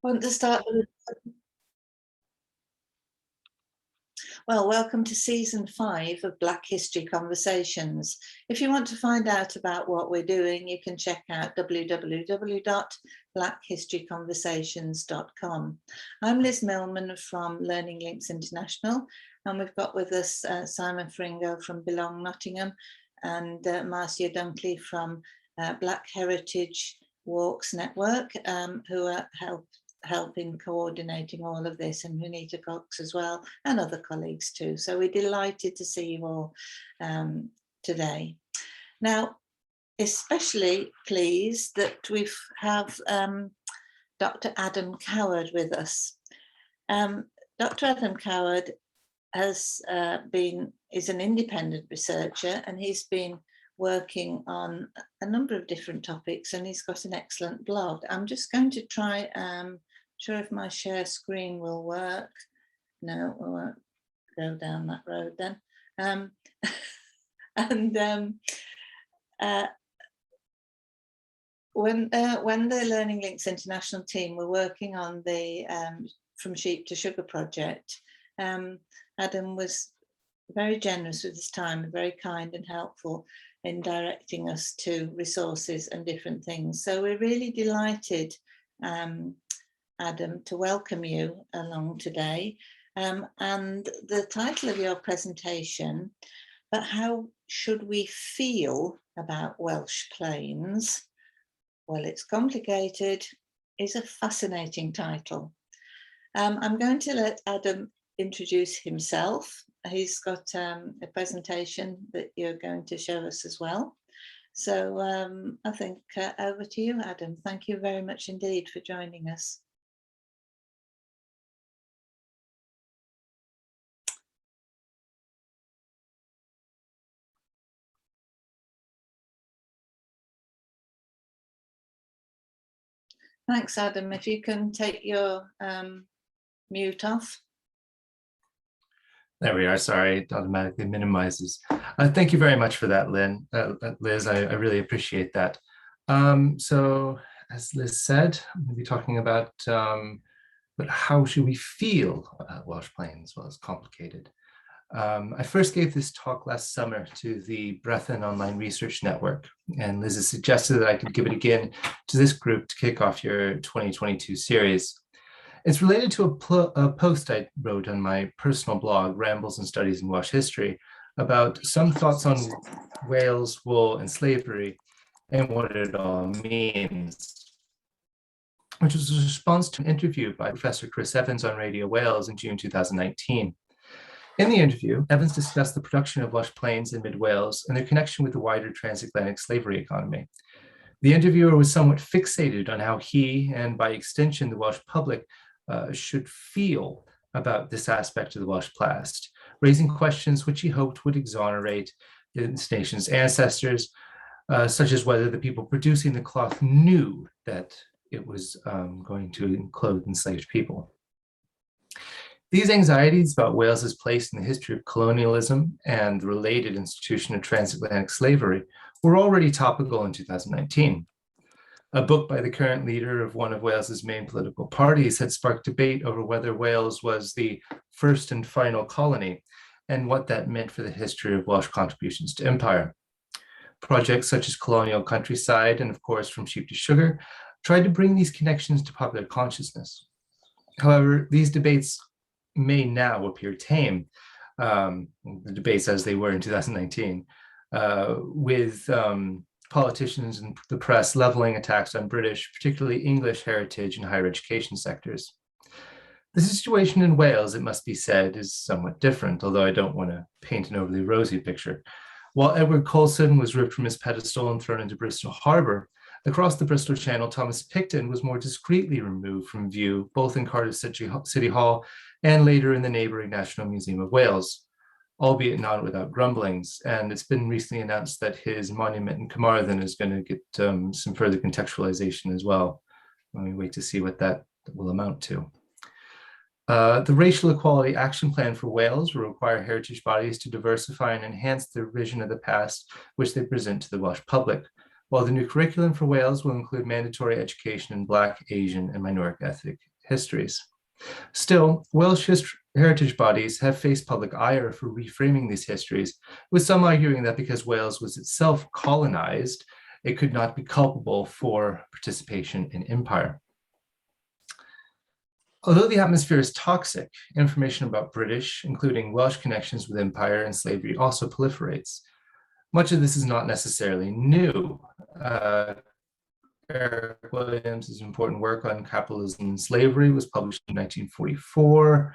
Want to start with? Well, welcome to season 5 of Black History Conversations. If you want to find out about what we're doing, you can check out www.blackhistoryconversations.com. I'm Liz Millman from Learning Links International, and we've got with us Simon Fringo from Belong Nottingham and Marcia Dunkley from Black Heritage Walks Network, who are helping coordinating all of this, and Renita Cox as well, and other colleagues too. So we're delighted to see you all today. Now, especially pleased that we have Dr. Adam Coward with us. Dr. Adam Coward is an independent researcher, and he's been working on a number of different topics, and he's got an excellent blog. I'm just going to try, sure if my share screen will work. No, we won't go down that road then. When the Learning Links International team were working on the From Sheep to Sugar project, Adam was very generous with his time and very kind and helpful in directing us to resources and different things. So we're really delighted, Adam, to welcome you along today. And the title of your presentation, But How Should We Feel About Welsh Plains? Well, it's complicated, is a fascinating title. I'm going to let Adam introduce himself. He's got a presentation that you're going to show us as well. So I think over to you, Adam. Thank you very much indeed for joining us. Thanks, Adam. If you can take your mute off. There we are. Sorry, it automatically minimizes. Thank you very much for that, Liz. I really appreciate that. So, as Liz said, I'm going to be talking about but how should we feel about Welsh Plains? Well, it's complicated. I first gave this talk last summer to the Brethren Online Research Network, and Liz has suggested that I could give it again to this group to kick off your 2022 series. It's related to a post I wrote on my personal blog, Rambles and Studies in Welsh History, about some thoughts on Wales, wool, and slavery, and what it all means, which was a response to an interview by Professor Chris Evans on Radio Wales in June 2019. In the interview, Evans discussed the production of Welsh Plains in Midwales and their connection with the wider transatlantic slavery economy. The interviewer was somewhat fixated on how he, and by extension the Welsh public, should feel about this aspect of the Welsh past, raising questions which he hoped would exonerate this nation's ancestors, such as whether the people producing the cloth knew that it was going to clothe enslaved people. These anxieties about Wales's place in the history of colonialism and the related institution of transatlantic slavery were already topical in 2019. A book by the current leader of one of Wales's main political parties had sparked debate over whether Wales was the first and final colony and what that meant for the history of Welsh contributions to empire. Projects such as Colonial Countryside and, of course, From Sheep to Sugar tried to bring these connections to popular consciousness. However, these debates may now appear tame, the debates as they were in 2019, with politicians and the press leveling attacks on British, particularly English heritage and higher education sectors. The situation in Wales, it must be said, is somewhat different, although I don't want to paint an overly rosy picture. While Edward Colson was ripped from his pedestal and thrown into Bristol Harbour, across the Bristol Channel, Thomas Picton was more discreetly removed from view, both in Cardiff City Hall and later in the neighbouring National Museum of Wales, albeit not without grumblings. And it's been recently announced that his monument in Carmarthen is going to get some further contextualization as well. We wait to see what that will amount to. The Racial Equality Action Plan for Wales will require heritage bodies to diversify and enhance their vision of the past, which they present to the Welsh public, while the new curriculum for Wales will include mandatory education in Black, Asian, and minority ethnic histories. Still, Welsh heritage bodies have faced public ire for reframing these histories, with some arguing that because Wales was itself colonized, it could not be culpable for participation in empire. Although the atmosphere is toxic, information about British, including Welsh connections with empire and slavery, also proliferates. Much of this is not necessarily new. Eric Williams' important work on capitalism and slavery was published in 1944.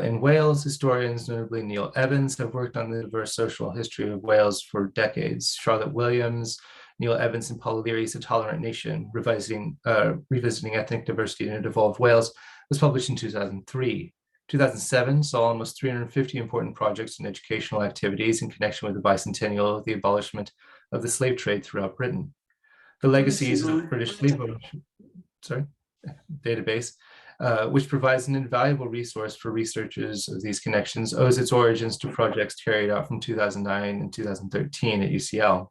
In Wales, historians, notably Neil Evans, have worked on the diverse social history of Wales for decades. Charlotte Williams, Neil Evans, and Paul Leary's A Tolerant Nation, revisiting ethnic diversity in a devolved Wales, was published in 2003. 2007 saw almost 350 important projects and educational activities in connection with the bicentennial of the abolishment of the slave trade throughout Britain. The legacies of British slave database, which provides an invaluable resource for researchers of these connections, owes its origins to projects carried out from 2009 and 2013 at UCL.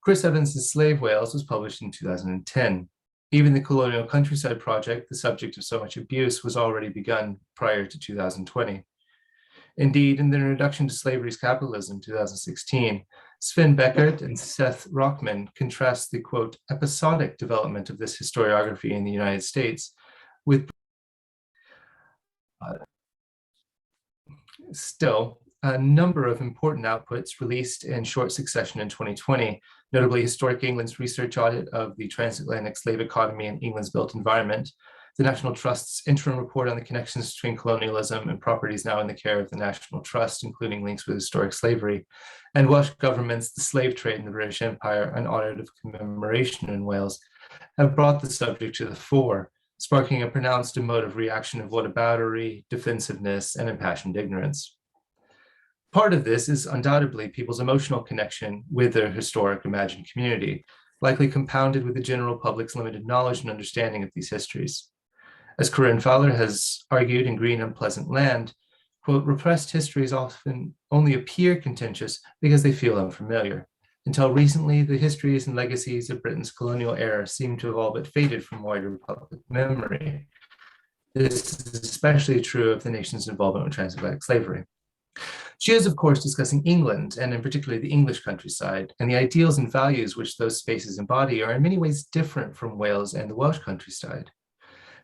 Chris Evans' Slave Wales was published in 2010. Even the Colonial Countryside Project, the subject of so much abuse, was already begun prior to 2020. Indeed, in the Introduction to Slavery's Capitalism, 2016, Sven Beckert and Seth Rockman contrast the, quote, episodic development of this historiography in the United States with still a number of important outputs released in short succession in 2020, notably Historic England's research audit of the transatlantic slave economy and England's built environment, the National Trust's interim report on the connections between colonialism and properties now in the care of the National Trust, including links with historic slavery, and Welsh government's The Slave Trade in the British Empire, an audit of commemoration in Wales, have brought the subject to the fore, sparking a pronounced emotive reaction of whataboutery, defensiveness, and impassioned ignorance. Part of this is undoubtedly people's emotional connection with their historic imagined community, likely compounded with the general public's limited knowledge and understanding of these histories. As Corinne Fowler has argued in Green Unpleasant Land, quote, repressed histories often only appear contentious because they feel unfamiliar. Until recently, the histories and legacies of Britain's colonial era seem to have all but faded from wider public memory. This is especially true of the nation's involvement with transatlantic slavery. She is, of course, discussing England, and in particular the English countryside, and the ideals and values which those spaces embody are in many ways different from Wales and the Welsh countryside.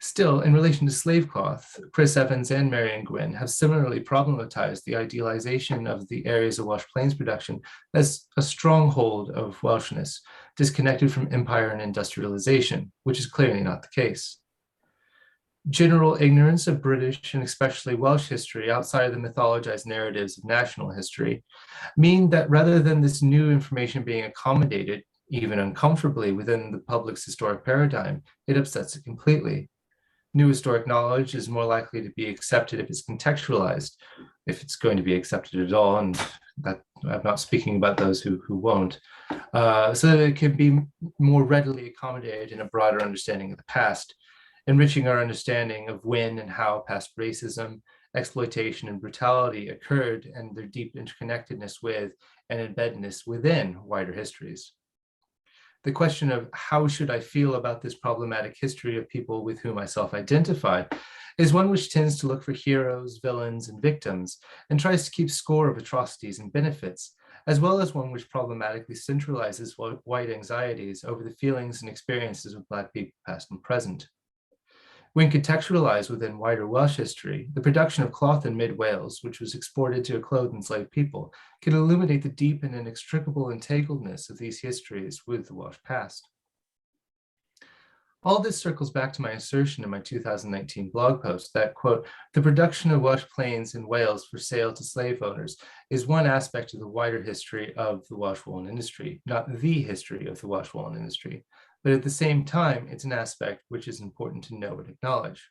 Still, in relation to slave cloth, Chris Evans and Marion Gwynn have similarly problematized the idealization of the areas of Welsh Plains production as a stronghold of Welshness, disconnected from empire and industrialization, which is clearly not the case. General ignorance of British and especially Welsh history outside of the mythologized narratives of national history mean that rather than this new information being accommodated, even uncomfortably, within the public's historic paradigm, it upsets it completely. New historic knowledge is more likely to be accepted if it's contextualized, if it's going to be accepted at all, and that I'm not speaking about those who won't, so that it can be more readily accommodated in a broader understanding of the past, enriching our understanding of when and how past racism, exploitation, and brutality occurred, and their deep interconnectedness with and embeddedness within wider histories. The question of how should I feel about this problematic history of people with whom I self-identify is one which tends to look for heroes, villains, and victims, and tries to keep score of atrocities and benefits, as well as one which problematically centralizes white anxieties over the feelings and experiences of Black people past and present. When contextualized within wider Welsh history, the production of cloth in mid-Wales, which was exported to clothe enslaved people, can illuminate the deep and inextricable entangledness of these histories with the Welsh past. All this circles back to my assertion in my 2019 blog post that, quote, the production of Welsh plains in Wales for sale to slave owners is one aspect of the wider history of the Welsh woolen industry, not the history of the Welsh woolen industry. But at the same time, it's an aspect which is important to know and acknowledge.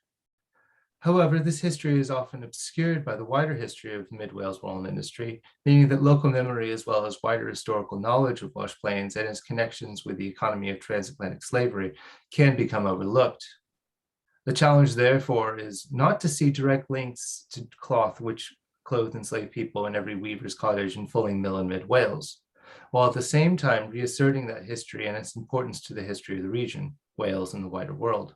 However, this history is often obscured by the wider history of the Mid-Wales woolen industry, meaning that local memory as well as wider historical knowledge of Welsh plains and its connections with the economy of transatlantic slavery can become overlooked. The challenge, therefore, is not to see direct links to cloth which clothed enslaved people in every weaver's cottage and fulling mill in mid-Wales, while at the same time reasserting that history and its importance to the history of the region, Wales, and the wider world.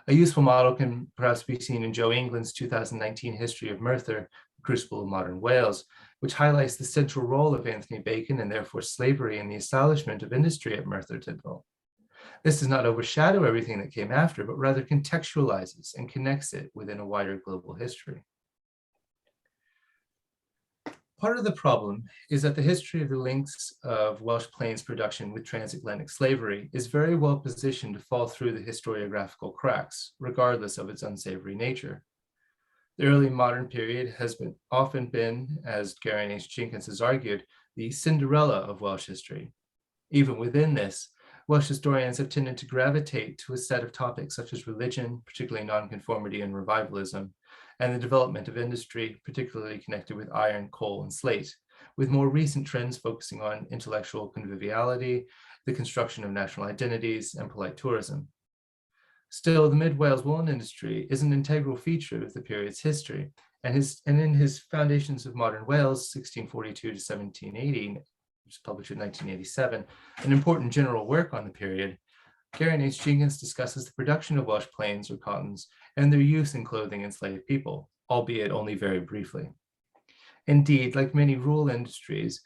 A useful model can perhaps be seen in Joe England's 2019 History of Merthyr, The Crucible of Modern Wales, which highlights the central role of Anthony Bacon and therefore slavery in the establishment of industry at Merthyr Tydfil. This does not overshadow everything that came after, but rather contextualizes and connects it within a wider global history. Part of the problem is that the history of the links of Welsh Plains production with transatlantic slavery is very well positioned to fall through the historiographical cracks, regardless of its unsavory nature. The early modern period has often been, as Geraint H. Jenkins has argued, the Cinderella of Welsh history. Even within this, Welsh historians have tended to gravitate to a set of topics such as religion, particularly nonconformity and revivalism, and the development of industry, particularly connected with iron, coal, and slate, with more recent trends focusing on intellectual conviviality, the construction of national identities, and polite tourism. Still, the Midwales woolen industry is an integral feature of the period's history, and in his Foundations of Modern Wales, 1642 to 1780, which was published in 1987, an important general work on the period, Geraint H. Jenkins discusses the production of Welsh plains or cottons and their use in clothing enslaved people, albeit only very briefly. Indeed, like many rural industries,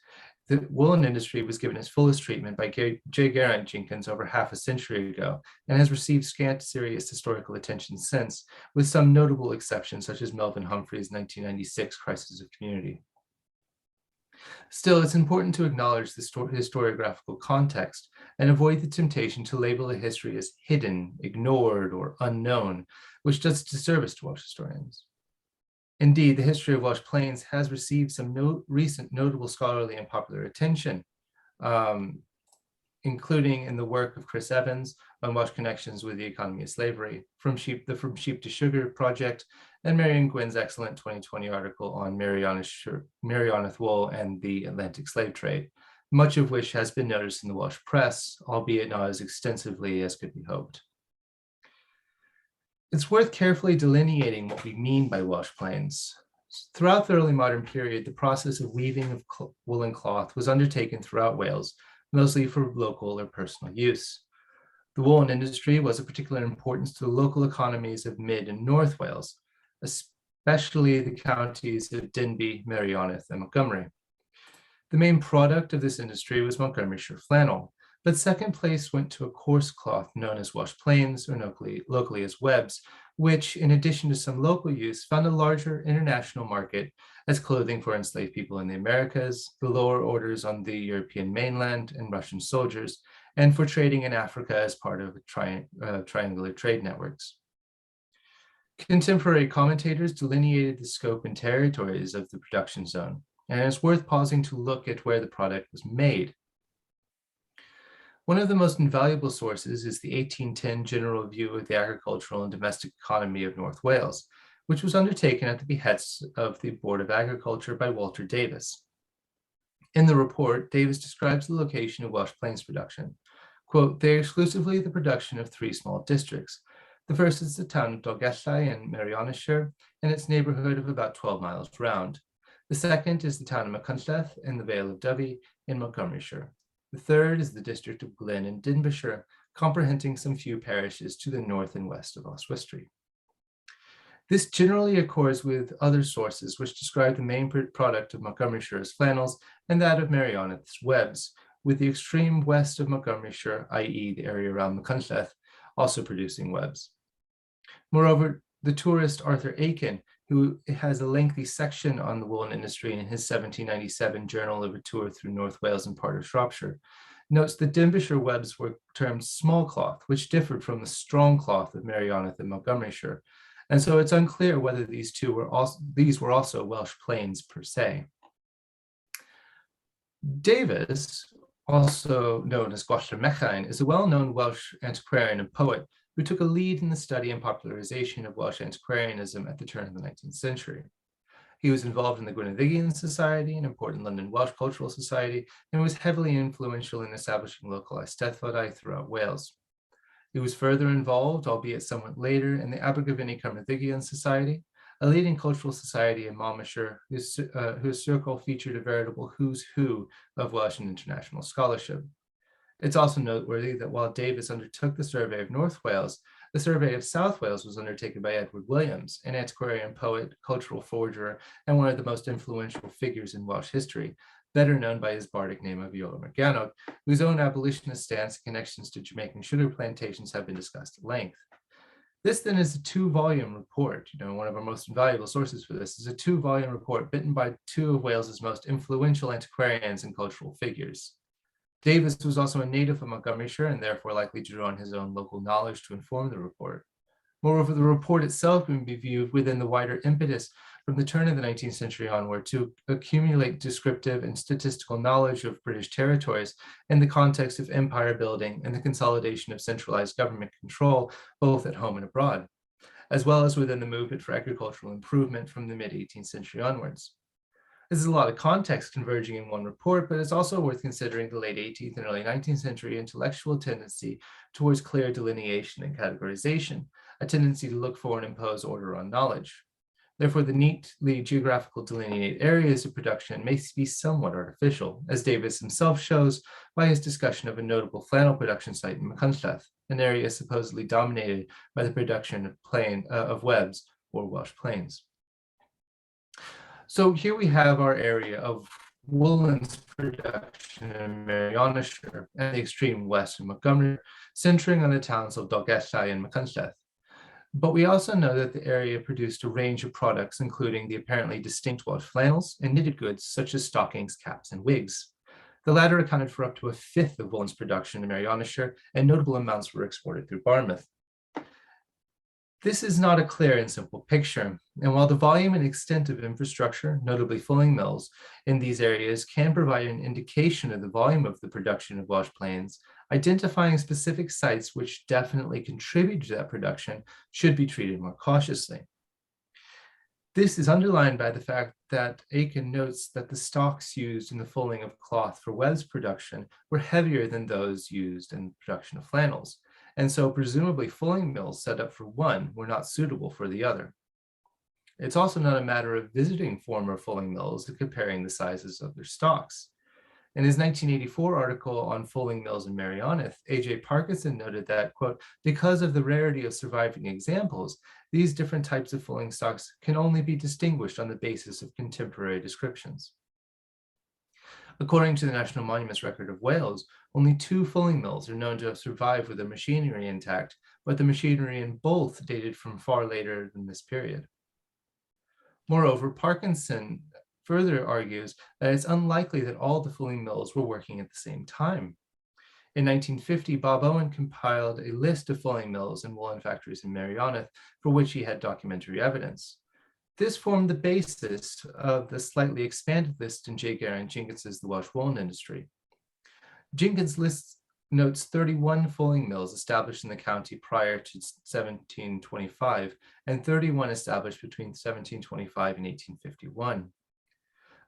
the woolen industry was given its fullest treatment by J. Geraint Jenkins over half a century ago and has received scant serious historical attention since, with some notable exceptions such as Melvin Humphrey's 1996 Crisis of Community. Still, it's important to acknowledge the historiographical context and avoid the temptation to label a history as hidden, ignored, or unknown, which does disservice to Welsh historians. Indeed, the history of Welsh Plains has received some recent notable scholarly and popular attention, including in the work of Chris Evans on Welsh connections with the economy of slavery, From Sheep to Sugar project, and Marion Gwynn's excellent 2020 article on Meirionydd wool and the Atlantic slave trade, much of which has been noticed in the Welsh press, albeit not as extensively as could be hoped. It's worth carefully delineating what we mean by Welsh Plains. Throughout the early modern period, the process of weaving of woolen cloth was undertaken throughout Wales, mostly for local or personal use. The woolen industry was of particular importance to the local economies of Mid and North Wales, especially the counties of Denbigh, Meirionydd, and Montgomery. The main product of this industry was Montgomeryshire flannel, but second place went to a coarse cloth known as Welsh Plains, or locally as webs, which, in addition to some local use, found a larger international market as clothing for enslaved people in the Americas, the lower orders on the European mainland, and Russian soldiers, and for trading in Africa as part of triangular trade networks. Contemporary commentators delineated the scope and territories of the production zone, and it's worth pausing to look at where the product was made. One of the most invaluable sources is the 1810 General Review of the Agricultural and Domestic Economy of North Wales, which was undertaken at the behest of the Board of Agriculture by Walter Davis. In the report, Davis describes the location of Welsh Plains production. Quote, "They are exclusively the production of 3 small districts. The first is the town of Dolgellau in Meirionyddshire and its neighborhood of about 12 miles round. The second is the town of Machynlleth in the Vale of Dyfi in Montgomeryshire. The third is the district of Glyn in Denbighshire, comprehending some few parishes to the north and west of Oswestry." This generally accords with other sources which describe the main product of Montgomeryshire as flannels and that of Meirionydd's webs, with the extreme west of Montgomeryshire, i.e. the area around Machynlleth, also producing webs. Moreover, the tourist Arthur Aiken, who has a lengthy section on the woolen industry in his 1797 Journal of a Tour through North Wales and part of Shropshire, notes that Denbighshire webs were termed small cloth, which differed from the strong cloth of Meirionydd and Montgomeryshire, and so it's unclear whether these were also Welsh Plains per se. Davis, also known as Gwalter Mechain, is a well-known Welsh antiquarian and poet who took a lead in the study and popularization of Welsh antiquarianism at the turn of the 19th century. He was involved in the Gwyneddigian Society, an important London Welsh cultural society, and was heavily influential in establishing localized Eisteddfodau throughout Wales. He was further involved, albeit somewhat later, in the Abergavenny Carmarthengian Society, a leading cultural society in Monmouthshire, whose circle featured a veritable who's who of Welsh and international scholarship. It's also noteworthy that while Davis undertook the survey of North Wales, The survey of South Wales was undertaken by Edward Williams, an antiquarian poet, cultural forger, and one of the most influential figures in Welsh history, better known by his bardic name of Iolo Morgannwg, whose own abolitionist stance and connections to Jamaican sugar plantations have been discussed at length. This then is a 2-volume report. One of our most invaluable sources for this is a 2-volume report written by 2 of Wales's most influential antiquarians and cultural figures. Davis was also a native of Montgomery Street and therefore likely to draw on his own local knowledge to inform the report. Moreover, the report itself can be viewed within the wider impetus from the turn of the 19th century onward to accumulate descriptive and statistical knowledge of British territories in the context of empire building and the consolidation of centralized government control, both at home and abroad, as well as within the movement for agricultural improvement from the mid-18th century onwards. This is a lot of context converging in one report, but it's also worth considering the late 18th and early 19th century intellectual tendency towards clear delineation and categorization, a tendency to look for and impose order on knowledge. Therefore, the neatly geographical delineated areas of production may be somewhat artificial, as Davis himself shows by his discussion of a notable flannel production site in Machynlleth, an area supposedly dominated by the production of webs or Welsh plains. So here we have our area of woolens production in Merionethshire and the extreme west of Montgomery, centering on the towns of Dolgellau and Machynlleth. But we also know that the area produced a range of products, including the apparently distinct Welsh flannels and knitted goods such as stockings, caps, and wigs. The latter accounted for up to 1/5 of woolens production in Merionethshire, and notable amounts were exported through Barmouth. This is not a clear and simple picture, and while the volume and extent of infrastructure, notably fulling mills, in these areas can provide an indication of the volume of the production of Welsh plains, identifying specific sites which definitely contribute to that production should be treated more cautiously. This is underlined by the fact that Aiken notes that the stocks used in the fulling of cloth for webs production were heavier than those used in the production of flannels, and so presumably fulling mills set up for one were not suitable for the other. It's also not a matter of visiting former fulling mills and comparing the sizes of their stocks. In his 1984 article on fulling mills in Merioneth, A.J. Parkinson noted that, quote, because of the rarity of surviving examples, these different types of fulling stocks can only be distinguished on the basis of contemporary descriptions. According to the National Monuments Record of Wales, only 2 fulling mills are known to have survived with their machinery intact, but the machinery in both dated from far later than this period. Moreover, Parkinson further argues that it's unlikely that all the fulling mills were working at the same time. In 1950, Bob Owen compiled a list of fulling mills and woolen factories in Merioneth, for which he had documentary evidence. This formed the basis of the slightly expanded list in J. Geraint Jenkins's The Welsh Woolen Industry. Jenkins notes 31 fulling mills established in the county prior to 1725 and 31 established between 1725 and 1851.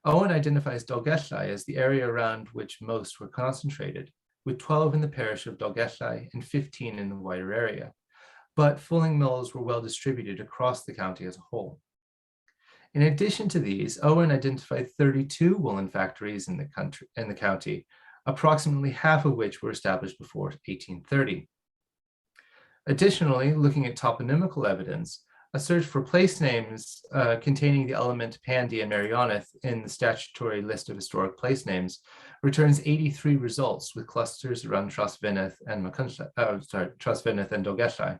Owen identifies Dolgellau as the area around which most were concentrated, with 12 in the parish of Dolgellau and 15 in the wider area. But fulling mills were well distributed across the county as a whole. In addition to these, Owen identified 32 woolen factories in the county, approximately half of which were established before 1830. Additionally, looking at toponymical evidence, a search for place names containing the element Pandy and Merioneth in the statutory list of historic place names returns 83 results with clusters around Trosveneth and Dolgellau.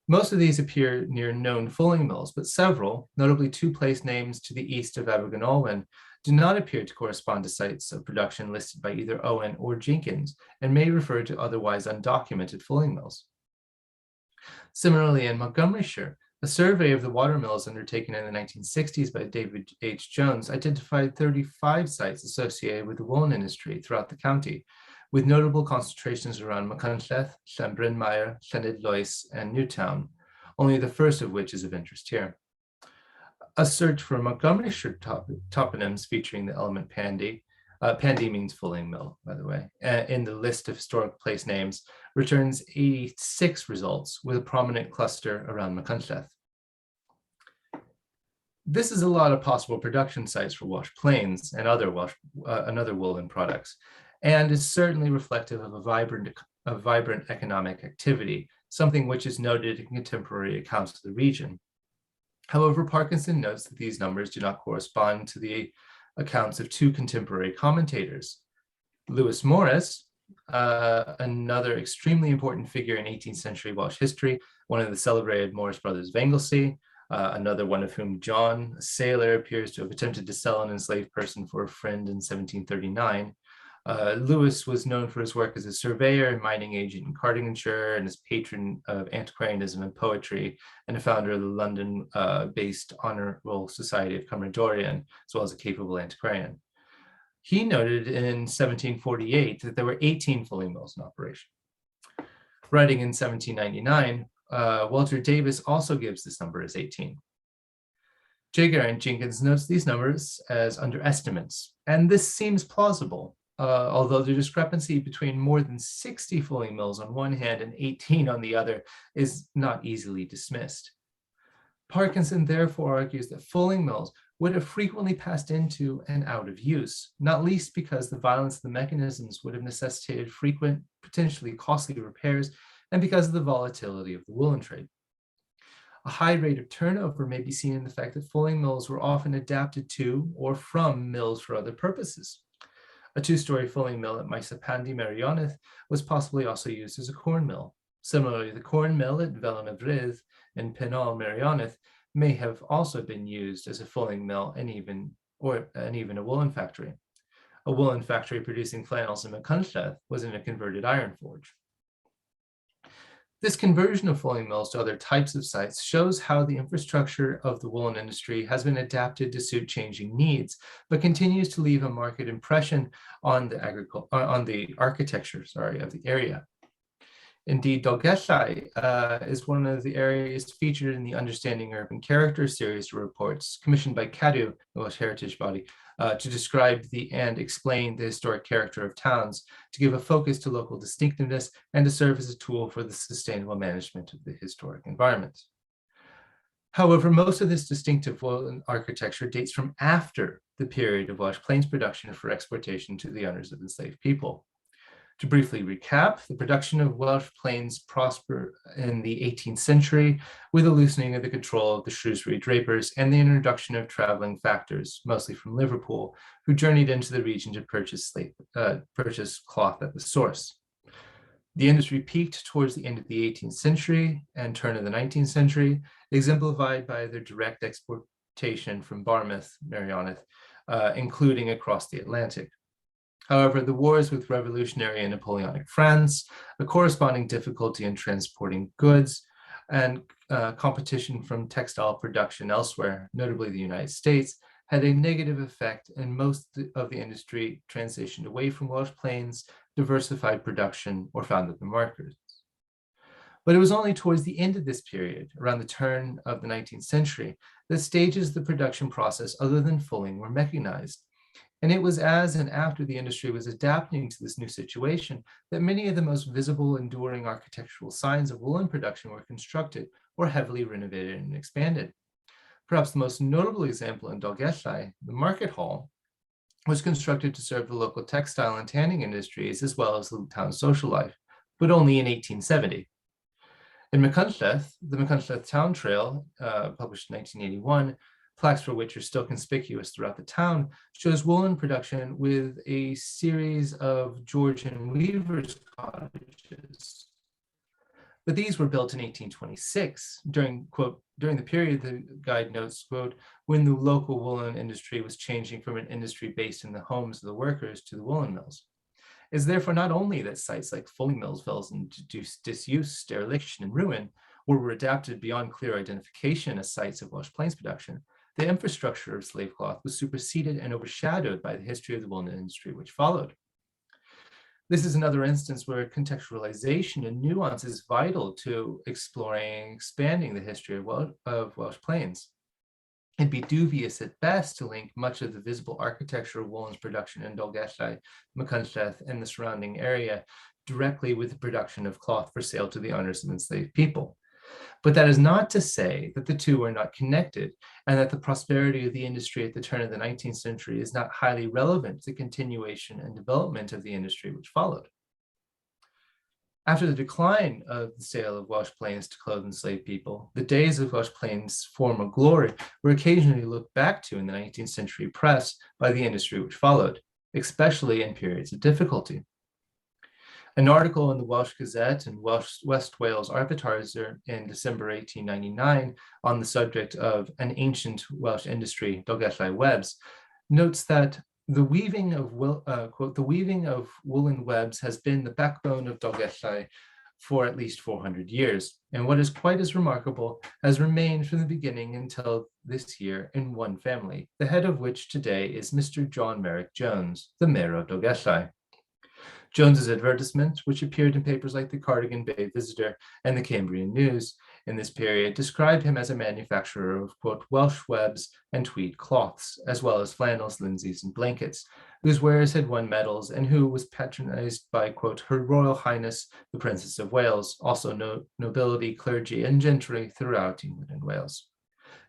Most of these appear near known fulling mills, but several, notably 2 place names to the east of Abergynolwen, do not appear to correspond to sites of production listed by either Owen or Jenkins and may refer to otherwise undocumented fulling mills. Similarly, in Montgomery Street, a survey of the water mills undertaken in the 1960s by David H. Jones identified 35 sites associated with the woolen industry throughout the county, with notable concentrations around Machynlleth, Llanbrynmawr, Llanidloes, and Newtown, only the first of which is of interest here. A search for Montgomery Street toponyms featuring the element Pandy, Pandy means fulling mill, by the way, in the list of historic place names returns 86 results with a prominent cluster around Machynlleth. This is a lot of possible production sites for Welsh plains and other woolen products, and is certainly reflective of a vibrant economic activity something which is noted in contemporary accounts of the region. However, Parkinson notes that these numbers do not correspond to the accounts of two contemporary commentators. Lewis Morris, another extremely important figure in 18th century Welsh history, one of the celebrated Morris brothers of Anglesey, another one of whom, John, a sailor, appears to have attempted to sell an enslaved person for a friend in 1739. Lewis was known for his work as a surveyor and mining agent in Cardiganshire, and as patron of antiquarianism and poetry, and a founder of the London-based Honourable Society of Cumradorian, as well as a capable antiquarian. He noted in 1748 that there were 18 fulling mills in operation. Writing in 1799, Walter Davis also gives this number as 18. Jager and Jenkins notes these numbers as underestimates, and this seems plausible, although the discrepancy between more than 60 fulling mills on one hand and 18 on the other is not easily dismissed. Parkinson therefore argues that fulling mills would have frequently passed into and out of use, not least because the violence of the mechanisms would have necessitated frequent, potentially costly repairs, and because of the volatility of the woolen trade. A high rate of turnover may be seen in the fact that fulling mills were often adapted to or from mills for other purposes. A two-story fulling mill at Maesapandi, Meirionydd was possibly also used as a corn mill. Similarly, the corn mill at Felanabrydd in Pinol, Meirionydd may have also been used as a fulling mill and even a woolen factory. A woolen factory producing flannels in Machynlleth was in a converted iron forge. This conversion of fulling mills to other types of sites shows how the infrastructure of the woolen industry has been adapted to suit changing needs, but continues to leave a marked impression on the architecture of the area. Indeed, Dolgellau is one of the areas featured in the Understanding Urban Character series of reports commissioned by Cadw, the Welsh Heritage Body, to describe and explain the historic character of towns, to give a focus to local distinctiveness, and to serve as a tool for the sustainable management of the historic environment. However, most of this distinctive woolen architecture dates from after the period of Welsh Plains production for exportation to the owners of enslaved people. To briefly recap, the production of Welsh Plains prospered in the 18th century with a loosening of the control of the Shrewsbury drapers and the introduction of traveling factors, mostly from Liverpool, who journeyed into the region to purchase cloth at the source. The industry peaked towards the end of the 18th century and turn of the 19th century, exemplified by their direct exportation from Barmouth, Meirionydd, including across the Atlantic. However, the wars with revolutionary and Napoleonic France, a corresponding difficulty in transporting goods, and competition from textile production elsewhere, notably the United States, had a negative effect, and most of the industry transitioned away from Welsh Plains, diversified production, or found other markets. But it was only towards the end of this period, around the turn of the 19th century, that stages of the production process other than fulling were mechanized. And it was as and after the industry was adapting to this new situation that many of the most visible, enduring architectural signs of woolen production were constructed or heavily renovated and expanded. Perhaps the most notable example in Dolgellau, the Market Hall, was constructed to serve the local textile and tanning industries as well as the town's social life, but only in 1870. In Machynlleth, the Machynlleth Town Trail, published in 1981, plaques for which are still conspicuous throughout the town, shows woolen production with a series of Georgian weavers' cottages. But these were built in 1826, during the period, the guide notes, quote, when the local woolen industry was changing from an industry based in the homes of the workers to the woolen mills. It's therefore not only that sites like fulling mills fell into disuse, dereliction, and ruin, or were adapted beyond clear identification as sites of Welsh Plains production, the infrastructure of slave cloth was superseded and overshadowed by the history of the woolen industry which followed. This is another instance where contextualization and nuance is vital to exploring and expanding the history of Welsh Plains. It'd be dubious at best to link much of the visible architecture of woolen's production in Dolgellau, Machynlleth, and the surrounding area directly with the production of cloth for sale to the owners of enslaved people. But that is not to say that the two are not connected and that the prosperity of the industry at the turn of the 19th century is not highly relevant to the continuation and development of the industry which followed. After the decline of the sale of Welsh plains to clothe enslaved people, the days of Welsh plains' former glory were occasionally looked back to in the 19th century press by the industry which followed, especially in periods of difficulty. An article in the Welsh Gazette and West Wales Advertiser in December 1899 on the subject of an ancient Welsh industry, Dolgellau webs, notes that the weaving of quote, the weaving of woolen webs has been the backbone of Dolgellau for at least 400 years, and what is quite as remarkable has remained from the beginning until this year in one family, the head of which today is Mr. John Merrick Jones, the mayor of Dolgellau. Jones's advertisement, which appeared in papers like the Cardigan Bay Visitor and the Cambrian News in this period, described him as a manufacturer of, quote, Welsh webs and tweed cloths, as well as flannels, linseys, and blankets, whose wares had won medals and who was patronized by, quote, Her Royal Highness, the Princess of Wales, also nobility, clergy, and gentry throughout England and Wales.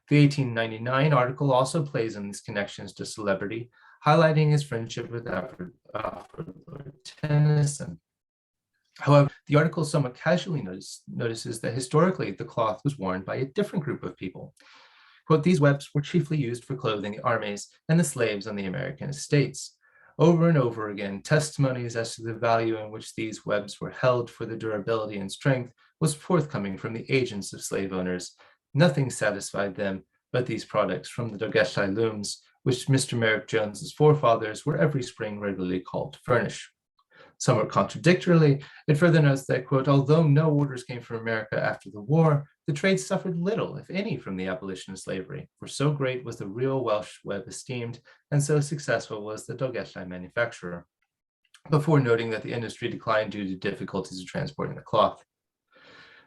The 1899 article also plays on these connections to celebrity, highlighting his friendship with Alfred Lord Tennyson. However, the article somewhat casually notices that historically the cloth was worn by a different group of people. Quote, these webs were chiefly used for clothing the armies and the slaves on the American estates. Over and over again, testimonies as to the value in which these webs were held for the durability and strength was forthcoming from the agents of slave owners. Nothing satisfied them but these products from the Dolgellau looms, which Mr. Merrick Jones's forefathers were every spring regularly called to furnish. Somewhat contradictorily, it further notes that, quote, although no orders came from America after the war, the trade suffered little, if any, from the abolition of slavery, for so great was the real Welsh web esteemed, and so successful was the Dolgellau manufacturer, before noting that the industry declined due to difficulties of transporting the cloth.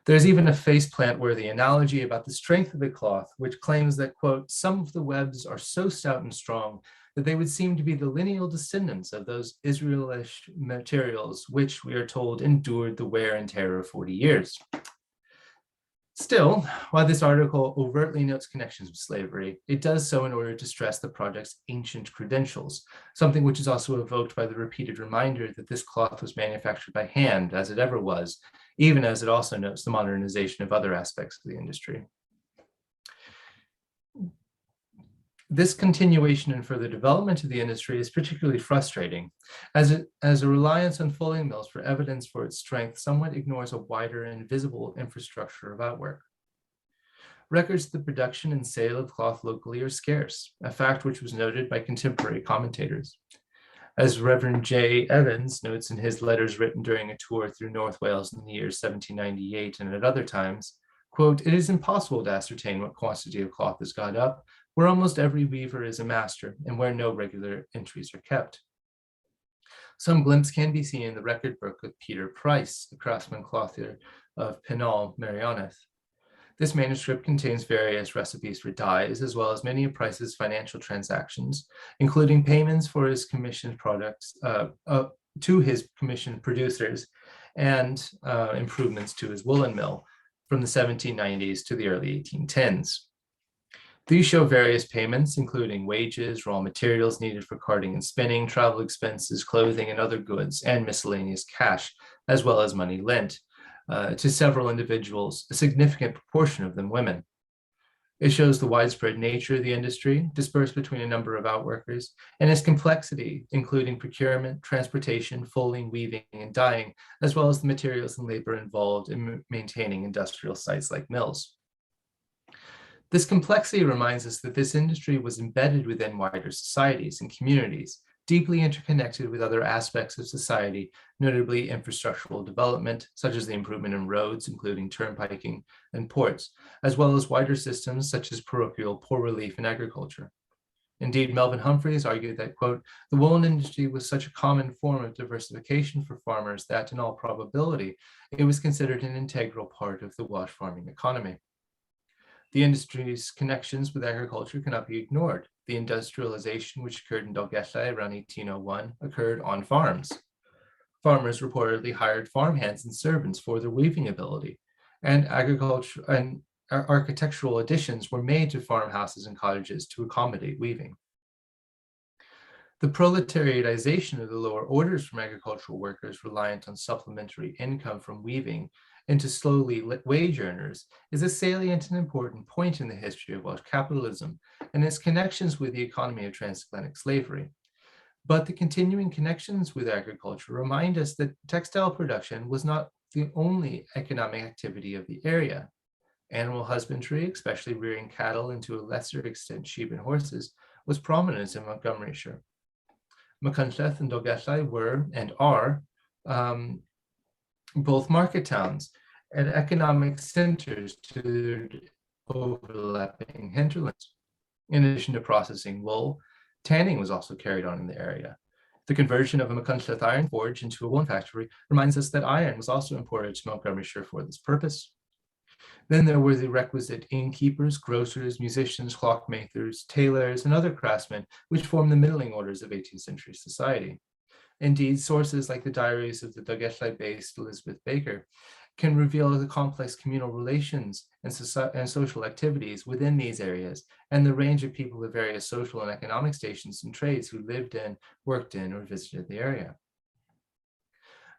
There's even a faceplant-worthy analogy about the strength of the cloth, which claims that, quote, some of the webs are so stout and strong that they would seem to be the lineal descendants of those Israelish materials, which we are told endured the wear and tear of 40 years. Still, while this article overtly notes connections with slavery, it does so in order to stress the project's ancient credentials, something which is also evoked by the repeated reminder that this cloth was manufactured by hand, as it ever was, even as it also notes the modernization of other aspects of the industry. This continuation and further development of the industry is particularly frustrating, as a reliance on fulling mills for evidence for its strength somewhat ignores a wider and visible infrastructure of outwork. Records of the production and sale of cloth locally are scarce, a fact which was noted by contemporary commentators. As Reverend J. Evans notes in his letters written during a tour through North Wales in the years 1798 and at other times, quote, it is impossible to ascertain what quantity of cloth is got up, where almost every weaver is a master and where no regular entries are kept. Some glimpse can be seen in the record book of Peter Price, the craftsman clothier of Penall, Merioneth. This manuscript contains various recipes for dyes, as well as many of Price's financial transactions, including payments for his commissioned products to his commissioned producers and improvements to his woolen mill from the 1790s to the early 1810s. These show various payments, including wages, raw materials needed for carding and spinning, travel expenses, clothing, and other goods, and miscellaneous cash, as well as money lent to several individuals, a significant proportion of them women. It shows the widespread nature of the industry, dispersed between a number of outworkers, and its complexity, including procurement, transportation, fulling, weaving, and dyeing, as well as the materials and labor involved in maintaining industrial sites like mills. This complexity reminds us that this industry was embedded within wider societies and communities, deeply interconnected with other aspects of society, notably infrastructural development, such as the improvement in roads, including turnpiking and ports, as well as wider systems such as parochial poor relief and agriculture. Indeed, Melvin Humphreys argued that, quote, the woolen industry was such a common form of diversification for farmers that, in all probability, it was considered an integral part of the Welsh farming economy. The industry's connections with agriculture cannot be ignored. The industrialization which occurred in Dolgellau around 1801 occurred on farms. Farmers reportedly hired farmhands and servants for their weaving ability, and agriculture and architectural additions were made to farmhouses and cottages to accommodate weaving. The proletariatization of the lower orders from agricultural workers reliant on supplementary income from weaving into slowly wage earners is a salient and important point in the history of Welsh capitalism and its connections with the economy of transatlantic slavery. But the continuing connections with agriculture remind us that textile production was not the only economic activity of the area. Animal husbandry, especially rearing cattle and to a lesser extent sheep and horses, was prominent in Montgomeryshire. Machynlleth and Dolgellau were and are both market towns and economic centers to their overlapping hinterlands. In addition to processing wool, tanning was also carried on in the area. The conversion of a Machynlleth iron forge into a woolen factory reminds us that iron was also imported to Montgomeryshire for this purpose. Then there were the requisite innkeepers, grocers, musicians, clockmakers, tailors, and other craftsmen, which formed the middling orders of 18th century society. Indeed, sources like the diaries of the Dolgellau-based Elizabeth Baker can reveal the complex communal relations and social activities within these areas and the range of people of various social and economic stations and trades who lived in, worked in, or visited the area.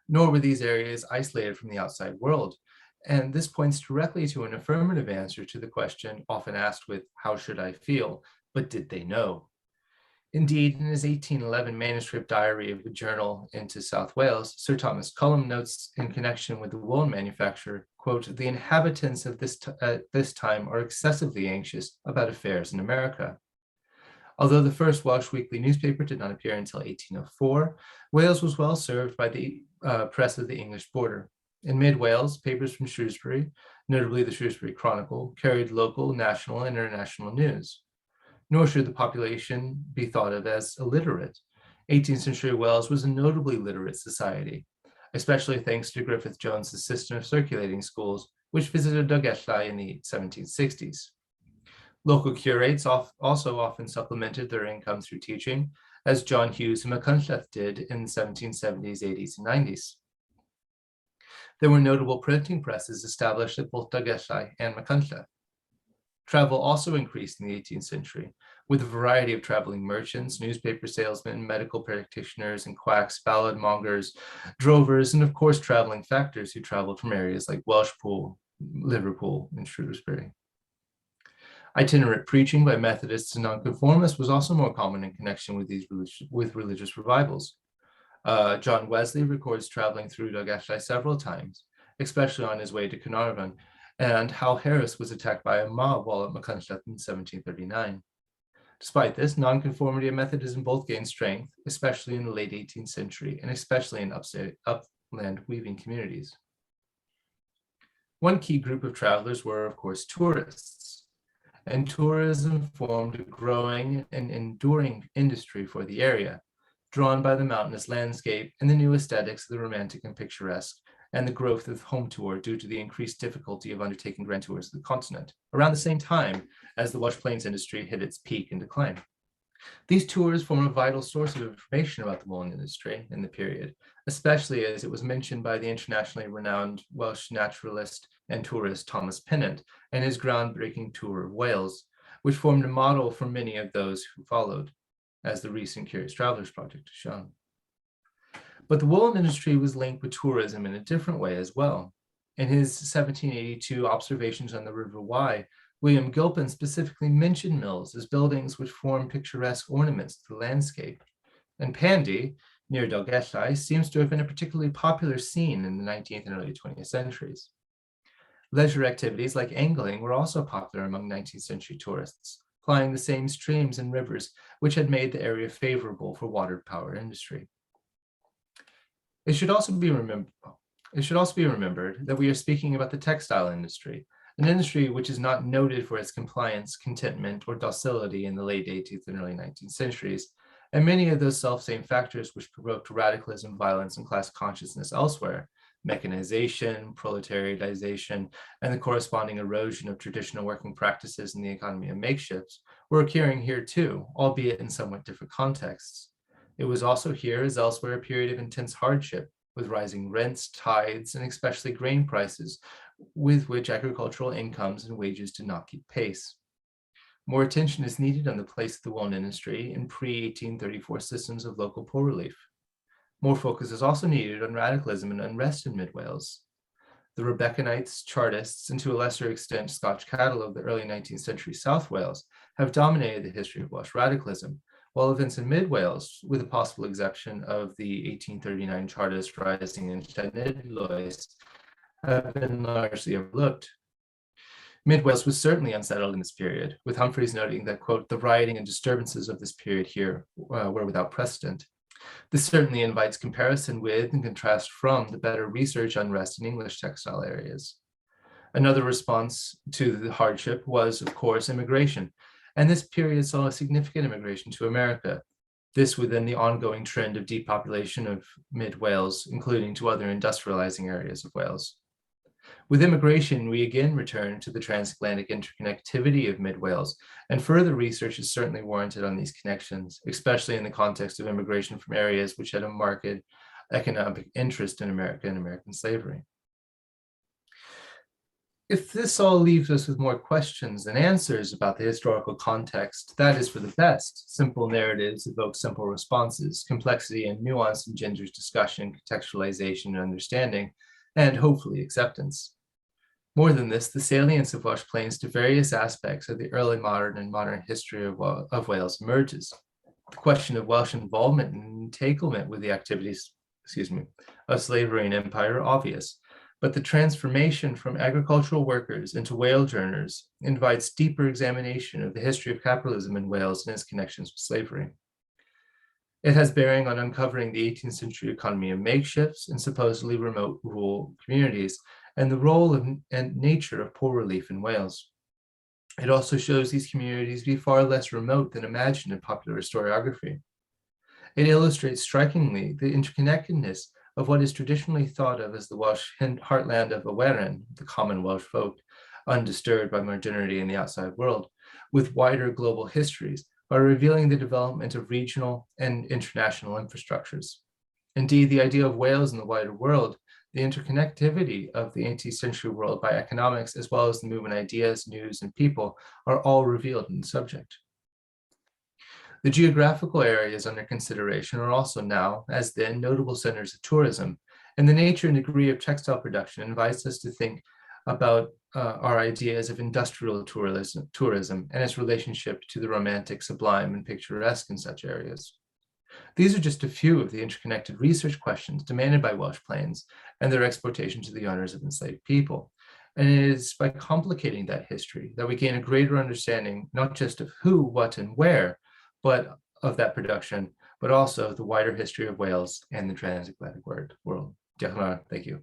Nor were these areas isolated from the outside world. And this points directly to an affirmative answer to the question often asked with, how should I feel? But did they know? Indeed, in his 1811 manuscript diary of a journal into South Wales, Sir Thomas Cullum notes in connection with the woolen manufacture, quote, the inhabitants of this time are excessively anxious about affairs in America. Although the first Welsh weekly newspaper did not appear until 1804, Wales was well served by the press of the English border. In Midwales, papers from Shrewsbury, notably the Shrewsbury Chronicle, carried local, national, and international news. Nor should the population be thought of as illiterate. 18th century Wales was a notably literate society, especially thanks to Griffith Jones's system of circulating schools, which visited Dolgellau in the 1760s. Local curates also often supplemented their income through teaching, as John Hughes and Machynlleth did in the 1770s, 80s, and 90s. There were notable printing presses established at both Dolgellau and Machynlleth. Travel also increased in the 18th century, with a variety of traveling merchants, newspaper salesmen, medical practitioners and quacks, ballad mongers, drovers, and of course traveling factors who traveled from areas like Welshpool, Liverpool, and Shrewsbury. Itinerant preaching by Methodists and Nonconformists was also more common in connection with religious revivals. John Wesley records traveling through Dolgellau several times, especially on his way to Carnarvon, and Hal Harris was attacked by a mob while at Machynlleth in 1739. Despite this, nonconformity and Methodism both gained strength, especially in the late 18th century, and especially in upland weaving communities. One key group of travelers were, of course, tourists, and tourism formed a growing and enduring industry for the area, drawn by the mountainous landscape and the new aesthetics of the romantic and picturesque, and the growth of home tour due to the increased difficulty of undertaking grand tours of the continent, around the same time as the Welsh Plains industry hit its peak and decline. These tours form a vital source of information about the woolen industry in the period, especially as it was mentioned by the internationally renowned Welsh naturalist and tourist Thomas Pennant and his groundbreaking tour of Wales, which formed a model for many of those who followed, as the recent Curious Travelers project has shown. But the woolen industry was linked with tourism in a different way as well. In his 1782 observations on the River Wye, William Gilpin specifically mentioned mills as buildings which form picturesque ornaments to the landscape. And Pandy, near Dolgellau, seems to have been a particularly popular scene in the 19th and early 20th centuries. Leisure activities like angling were also popular among 19th century tourists, plying the same streams and rivers which had made the area favorable for water power industry. It should also be remembered that we are speaking about the textile industry, an industry which is not noted for its compliance, contentment, or docility in the late 18th and early 19th centuries, and many of those self-same factors which provoked radicalism, violence, and class consciousness elsewhere, mechanization, proletariatization, and the corresponding erosion of traditional working practices in the economy of makeshifts, were occurring here too, albeit in somewhat different contexts. It was also here, as elsewhere, a period of intense hardship, with rising rents, tithes, and especially grain prices, with which agricultural incomes and wages did not keep pace. More attention is needed on the place of the woolen industry in pre-1834 systems of local poor relief. More focus is also needed on radicalism and unrest in Midwales. The Rebeccaonites, Chartists, and to a lesser extent Scotch cattle of the early 19th century South Wales have dominated the history of Welsh radicalism, while events in Midwales, with the possible exception of the 1839 Chartist rising in Midwales, have been largely overlooked. Midwales was certainly unsettled in this period, with Humphreys noting that, quote, the rioting and disturbances of this period here were without precedent. This certainly invites comparison with and contrast from the better research unrest in English textile areas. Another response to the hardship was, of course, immigration, and this period saw a significant immigration to America. This within the ongoing trend of depopulation of mid-Wales, including to other industrializing areas of Wales. With immigration, we again return to the transatlantic interconnectivity of mid-Wales, and further research is certainly warranted on these connections, especially in the context of immigration from areas which had a marked economic interest in America and American slavery. If this all leaves us with more questions than answers about the historical context, that is for the best. Simple narratives evoke simple responses. Complexity and nuance engenders discussion, contextualization, and understanding, and hopefully acceptance. More than this, the salience of Welsh Plains to various aspects of the early modern and modern history of Wales emerges. The question of Welsh involvement and entanglement with the activities, of slavery and empire are obvious, but the transformation from agricultural workers into whale earners invites deeper examination of the history of capitalism in Wales and its connections with slavery. It has bearing on uncovering the 18th century economy of makeshifts and supposedly remote rural communities, and the role and nature of poor relief in Wales. It also shows these communities to be far less remote than imagined in popular historiography. It illustrates strikingly the interconnectedness of what is traditionally thought of as the Welsh heartland of Owen, the common Welsh folk, undisturbed by modernity in the outside world, with wider global histories, by revealing the development of regional and international infrastructures. Indeed, the idea of Wales in the wider world, the interconnectivity of the 18th century world by economics, as well as the movement ideas, news, and people, are all revealed in the subject. The geographical areas under consideration are also now, as then, notable centers of tourism, and the nature and degree of textile production invites us to think about our ideas of industrial tourism and its relationship to the romantic, sublime, and picturesque in such areas. These are just a few of the interconnected research questions demanded by Welsh Plains and their exploitation to the owners of enslaved people. And it is by complicating that history that we gain a greater understanding, not just of who, what, and where, but of that production, but also of the wider history of Wales and the transatlantic world. Thank you.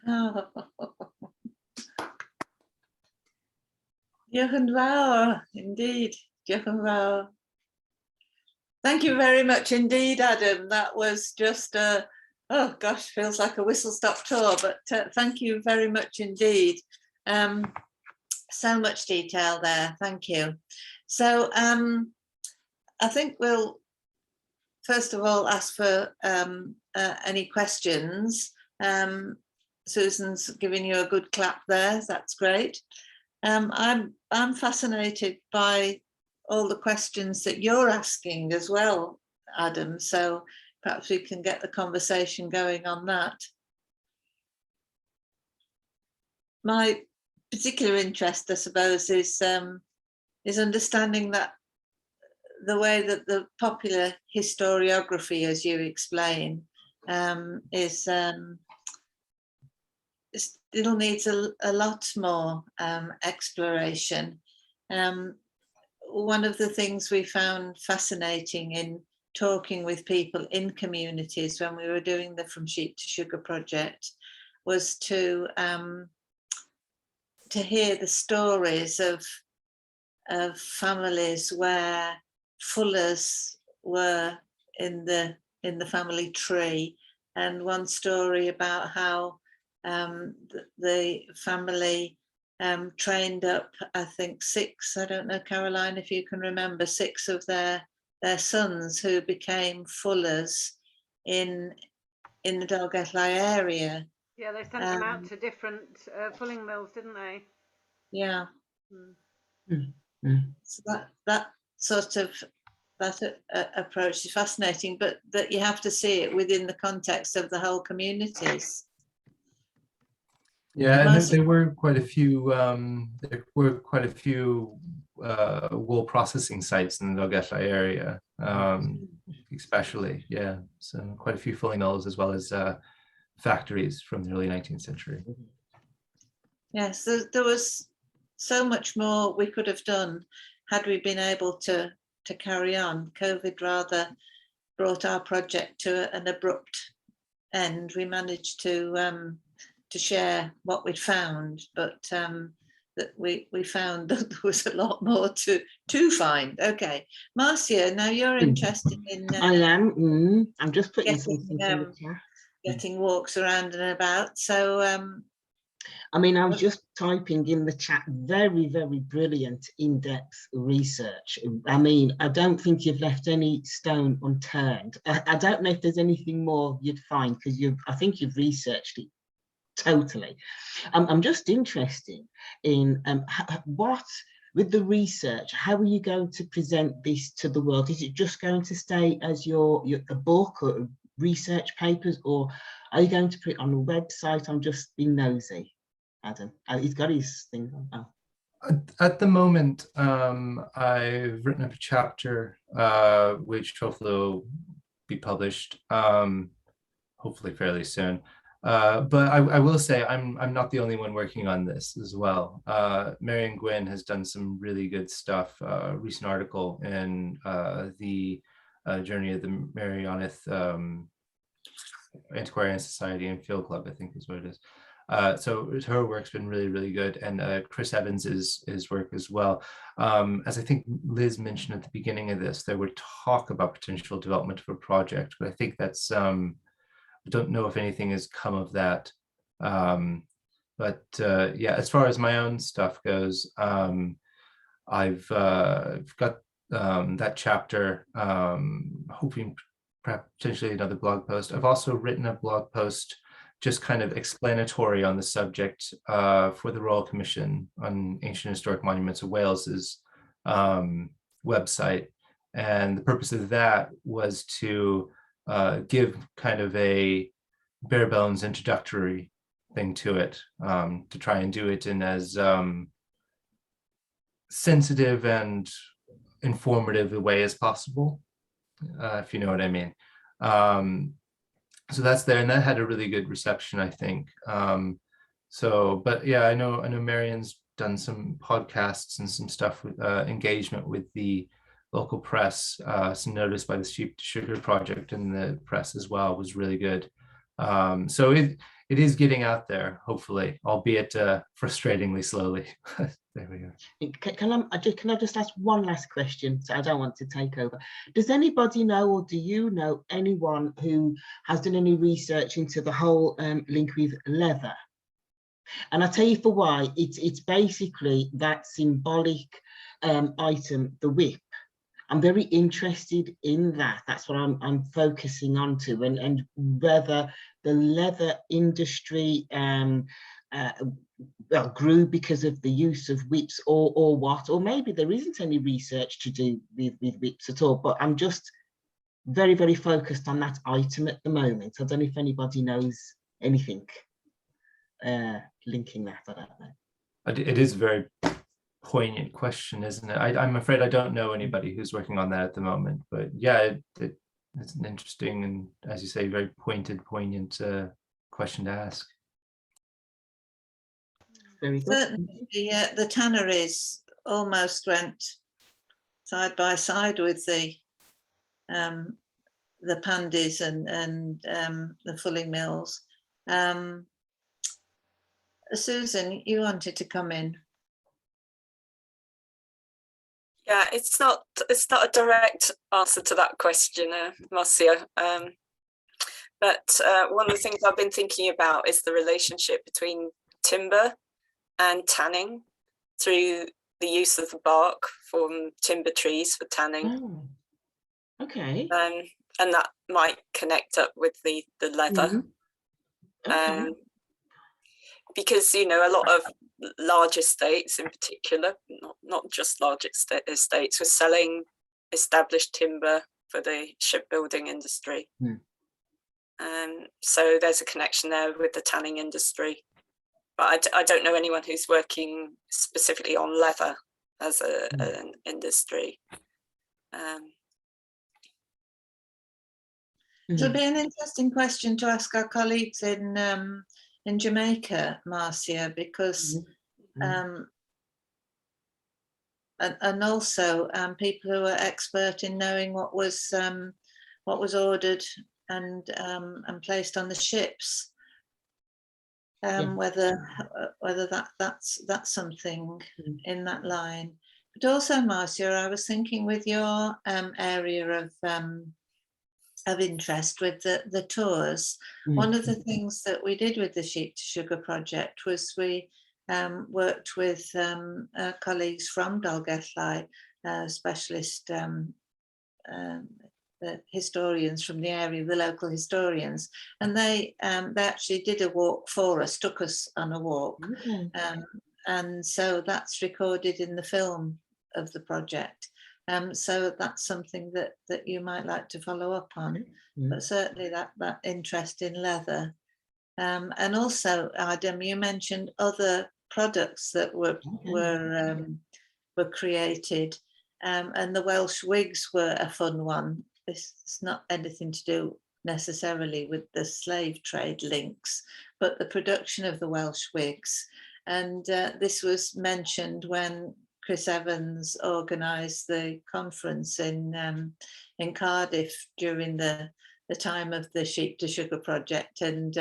Oh. Diolch yn fawr, indeed. Diolch yn fawr. Thank you very much indeed, Adam. That was just oh gosh, feels like a whistle-stop tour, but thank you very much indeed. So much detail there, thank you. So I think we'll first of all ask for any questions. Susan's giving you a good clap there, that's great. I'm fascinated by all the questions that you're asking as well, Adam, so perhaps we can get the conversation going on that. My particular interest, I suppose, is understanding that the way that the popular historiography, as you explain, still needs a lot more exploration. One of the things we found fascinating in talking with people in communities when we were doing the From Sheep to Sugar project was to hear the stories of families where fullers were in the family tree, and one story about how the family trained up, I think 6, I don't know, Caroline, if you can remember, 6 of their sons who became fullers in the Dolgellau area. Yeah, they sent them out to different fulling mills, didn't they? Yeah. So that sort of approach is fascinating, but that you have to see it within the context of the whole communities. Yeah, and there were quite a few wool processing sites in the Drogheda area, especially. Yeah, so quite a few fulling mills as well as factories from the early 19th century. Yes, there was so much more we could have done had we been able to carry on. COVID rather brought our project to an abrupt end. We managed to share what we'd found, but that we found that there was a lot more to find. Okay, Marcia, now you're interested in. I am. I'm just putting something in the chat. Getting walks around and about. So. I mean, I was just typing in the chat, very, very brilliant in-depth research. I mean, I don't think you've left any stone unturned. I don't know if there's anything more you'd find, because I think you've researched it totally. I'm just interested in what, with the research, how are you going to present this to the world? Is it just going to stay as a book or research papers, or are you going to put it on a website? I'm just being nosy. Adam, he's got his thing on. Oh. At the moment, I've written up a chapter which hopefully will be published, hopefully fairly soon. But I will say I'm not the only one working on this as well. Marion Gwynn has done some really good stuff. Recent article in the Journey of the Marianith Antiquarian Society and Field Club, I think is what it is. So her work's been really, really good, and Chris Evans's work as well. As I think Liz mentioned at the beginning of this, there were talk about potential development of a project, but I think that's, I don't know if anything has come of that. But yeah, as far as my own stuff goes, I've got that chapter, hoping perhaps potentially another blog post. I've also written a blog post just kind of explanatory on the subject for the Royal Commission on Ancient Historic Monuments of Wales's website. And the purpose of that was to give kind of a bare bones introductory thing to it, to try and do it in as sensitive and informative a way as possible, if you know what I mean. So that's there, and that had a really good reception, I think. But yeah, I know Marion's done some podcasts and some stuff with engagement with the local press. Some notice by the Sheep to Sugar Project in the press as well was really good. So it is getting out there, hopefully, albeit frustratingly slowly. There we go. Can I just ask one last question? So I don't want to take over. Does anybody know, or do you know anyone who has done any research into the whole link with leather? And I'll tell you for why. It's basically that symbolic item, the whip. I'm very interested in that. That's what I'm focusing on to, and whether the leather industry grew because of the use of whips or what, or maybe there isn't any research to do with whips at all, but I'm just very, very focused on that item at the moment. I don't know if anybody knows anything linking that. I don't know. It is a very poignant question, isn't it? I'm afraid I don't know anybody who's working on that at the moment, but yeah, it's an interesting and, as you say, very pointed, poignant question to ask. Very good. Certainly, the tanneries almost went side by side with the pandies and the fulling mills. Susan, you wanted to come in. Yeah, it's not a direct answer to that question, Marcia. But one of the things I've been thinking about is the relationship between timber and tanning through the use of the bark from timber trees for tanning. Oh, okay. And that might connect up with the leather. Okay. Because, you know, a lot of large estates in particular, not just large estates, was selling established timber for the shipbuilding industry. So there's a connection there with the tanning industry. But I don't know anyone who's working specifically on leather as an industry. It'll be an interesting question to ask our colleagues in Jamaica, Marcia, because and also people who are expert in knowing what was ordered and placed on the ships. Whether that's something in that line. But also, Marcia, I was thinking with your area of interest with the tours, one of the things that we did with the Sheep to Sugar project was we worked with colleagues from Dolgellau, specialist the historians from the area, the local historians, and they actually did a walk for us, took us on a walk, and so that's recorded in the film of the project. So that's something that you might like to follow up on, but certainly that interest in leather. And also, Adam, you mentioned other products that were created, and the Welsh wigs were a fun one. It's not anything to do necessarily with the slave trade links, but the production of the Welsh wigs. And this was mentioned when Chris Evans organised the conference in Cardiff during the time of the Sheep to Sugar project. And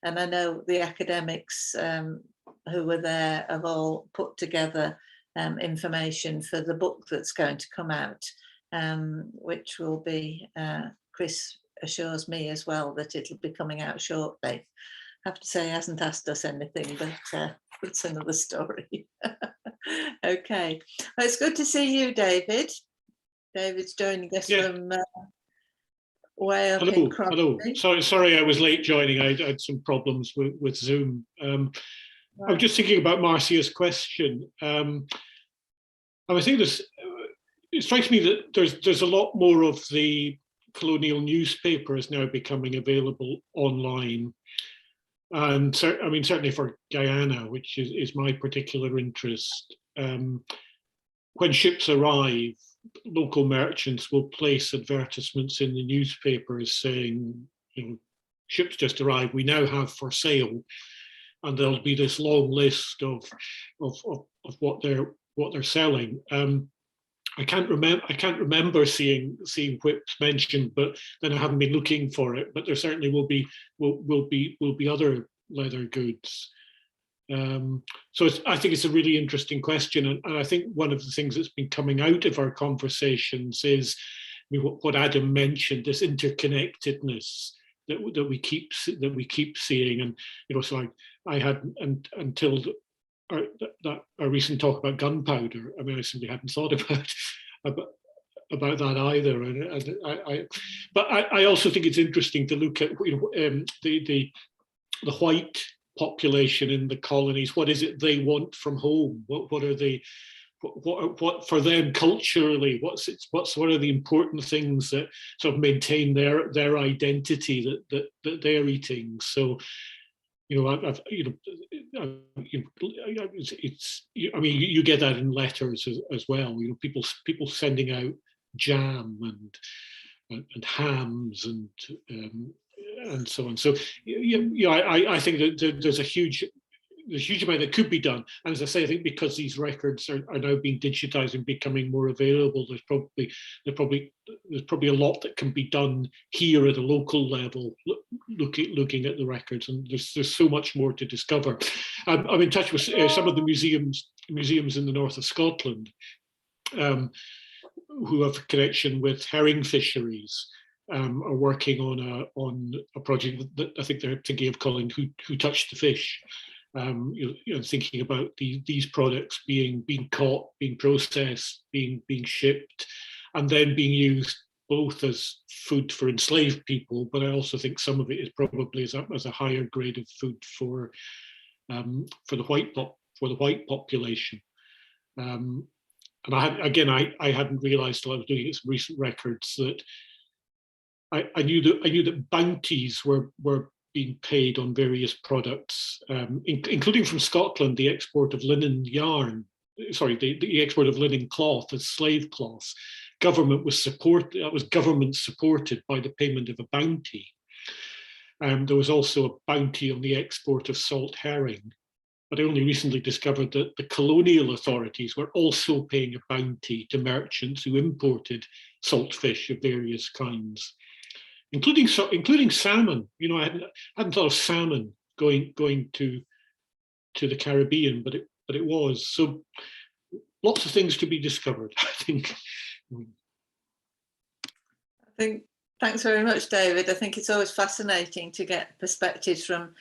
I know the academics who were there have all put together information for the book that's going to come out, which will be, Chris assures me as well that it'll be coming out shortly. I have to say he hasn't asked us anything, but it's another story. Okay, well, it's good to see you, David. David's joining us from way up in Crosby. Hello. Sorry I was late joining. I had some problems with Zoom. I was just thinking about Marcia's question. I think it strikes me that there's a lot more of the colonial newspapers now becoming available online. And certainly for Guyana, which is my particular interest, when ships arrive, local merchants will place advertisements in the newspapers saying, ships just arrived, we now have for sale, and there'll be this long list of what they're selling. I can't remember seeing whips mentioned, but then I haven't been looking for it. But there certainly will be other leather goods. So I think it's a really interesting question, and I think one of the things that's been coming out of our conversations is what Adam mentioned, this interconnectedness that we keep seeing, and so I had until our recent talk about gunpowder. I mean, I simply hadn't thought about that either. But I also think it's interesting to look at the white population in the colonies. What is it they want from home? What are they? What for them culturally? What are the important things that sort of maintain their identity that they're eating? So. I mean, you get that in letters as well. People sending out jam and hams and so on. So I think that there's a huge amount that could be done. And as I say, I think because these records are now being digitized and becoming more available, there's probably a lot that can be done here at a local level, looking at the records, and there's so much more to discover. I'm in touch with some of the museums in the north of Scotland who have a connection with herring fisheries. Are working on a project that I think they're thinking of calling "Who Touched the Fish." Thinking about these products being caught, being processed, being shipped, and then being used both as food for enslaved people, but I also think some of it is probably as a higher grade of food for the white population. And I hadn't realised till I was looking at some recent records that I knew that bounties were being paid on various products, including from Scotland, the export of linen yarn. Sorry, the export of linen cloth as slave cloth. That was government supported by the payment of a bounty. There was also a bounty on the export of salt herring. But I only recently discovered that the colonial authorities were also paying a bounty to merchants who imported salt fish of various kinds, including salmon. You know, I hadn't thought of salmon going to the Caribbean, but it was. So lots of things to be discovered, I think. Thanks very much, David. I think it's always fascinating to get perspectives from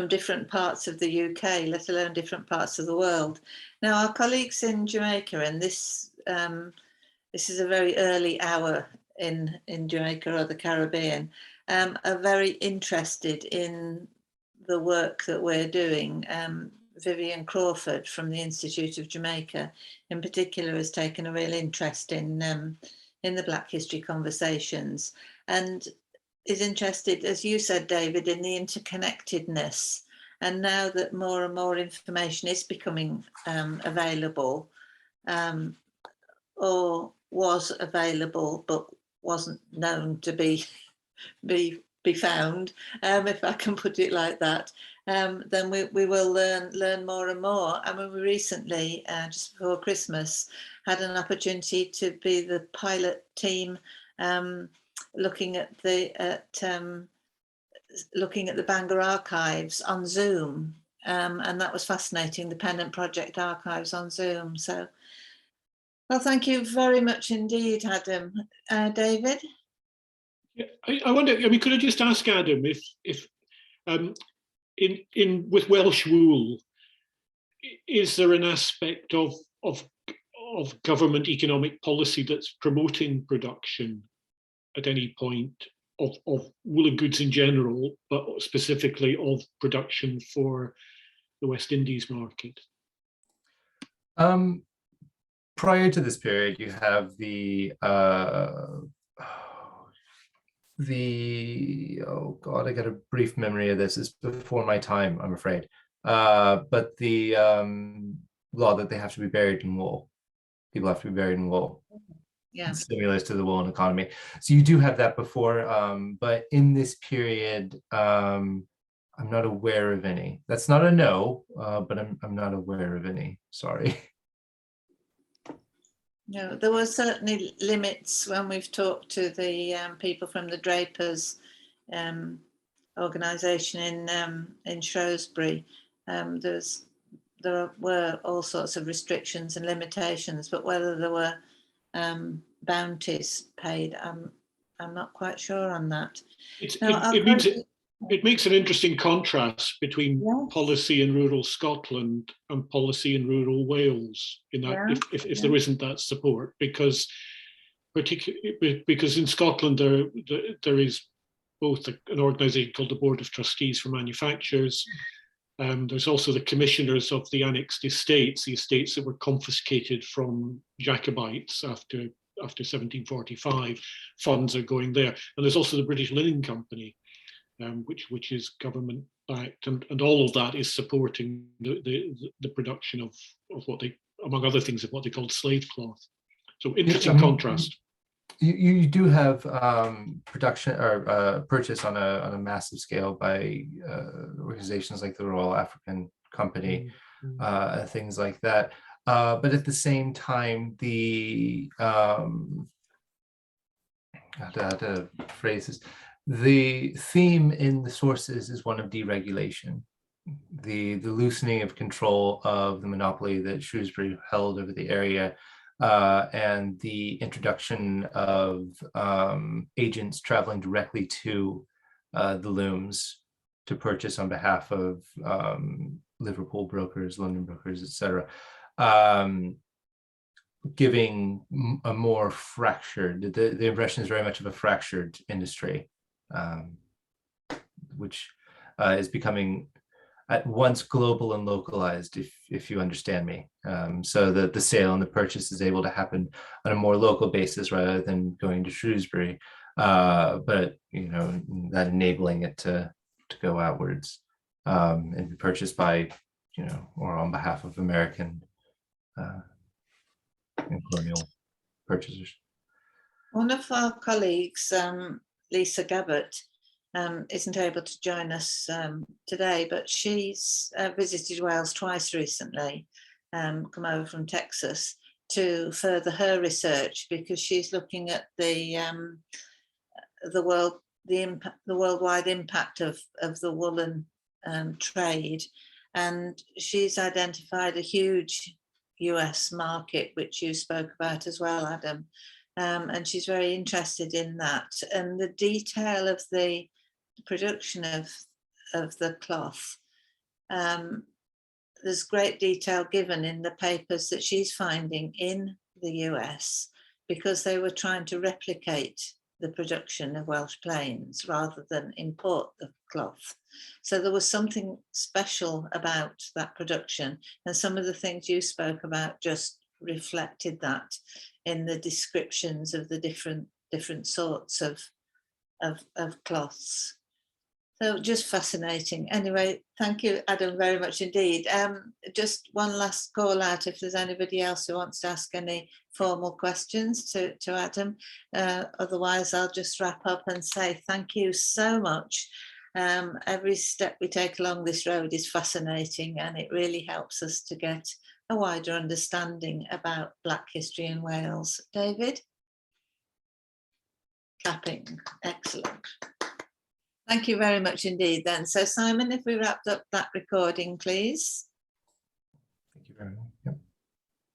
different parts of the UK, let alone different parts of the world. Now, our colleagues in Jamaica, and this is a very early hour in Jamaica or the Caribbean, are very interested in the work that we're doing. Vivian Crawford from the Institute of Jamaica, in particular, has taken a real interest in the Black History conversations, and is interested, as you said, David, in the interconnectedness. And now that more and more information is becoming available, or was available but wasn't known to be found, if I can put it like that, then we will learn more and more. I mean, we recently, just before Christmas, had an opportunity to be the pilot team looking at the Bangor archives on Zoom, and that was fascinating. The Pennant Project archives on Zoom. So, well, thank you very much indeed, Adam. David? Yeah, I wonder. I mean, could I just ask Adam if with Welsh wool, is there an aspect of government economic policy that's promoting production at any point of woolen goods in general, but specifically of production for the West Indies market? Prior to this period, you have oh God, I got a brief memory of this. It's before my time, I'm afraid. But the law that they have to be buried in wool. People have to be buried in wool. Yeah. Stimulus to the woolen economy. So you do have that before, but in this period, I'm not aware of any. That's not a no, but I'm not aware of any. Sorry. No, there were certainly limits when we've talked to the people from the Drapers organisation in Shrewsbury. There were all sorts of restrictions and limitations, but whether there were bounties paid, I'm not quite sure on that. It makes an interesting contrast between policy in rural Scotland and policy in rural Wales. In that, if there isn't that support, because in Scotland there is both an organisation called the Board of Trustees for Manufacturers. There's also the commissioners of the annexed estates, the estates that were confiscated from Jacobites after 1745. Funds are going there, and there's also the British Linen Company, which is government backed, and all of that is supporting the production of what they, among other things, of what they called slave cloth. So interesting contrast. You do have production or purchase on a massive scale by organizations like the Royal African Company, things like that. But at the same time, the how to phrase this, the theme in the sources is one of deregulation, the loosening of control of the monopoly that Shrewsbury held over the area. And the introduction of agents traveling directly to the looms to purchase on behalf of Liverpool brokers, London brokers, etc., giving a more fractured, the impression is very much of a fractured industry, which is becoming at once global and localized, if you understand me. So that the sale and the purchase is able to happen on a more local basis rather than going to Shrewsbury, but you know, that enabling it to go outwards and be purchased by, you know, or on behalf of American and colonial purchasers. One of our colleagues, Lisa Gabbett, isn't able to join us today, but she's visited Wales twice recently, come over from Texas to further her research, because she's looking at the worldwide impact of the woolen trade, and she's identified a huge US market, which you spoke about as well, Adam, and she's very interested in that, and the detail of the production of the cloth. There's great detail given in the papers that she's finding in the US, because they were trying to replicate the production of Welsh plains rather than import the cloth. So there was something special about that production, and some of the things you spoke about just reflected that in the descriptions of the different sorts of cloths. So just fascinating. Anyway, thank you, Adam, very much indeed. Just one last call out if there's anybody else who wants to ask any formal questions to Adam. Otherwise, I'll just wrap up and say thank you so much. Every step we take along this road is fascinating, and it really helps us to get a wider understanding about Black history in Wales. David? Clapping, excellent. Thank you very much indeed then. So Simon, if we wrapped up that recording, please. Thank you very much.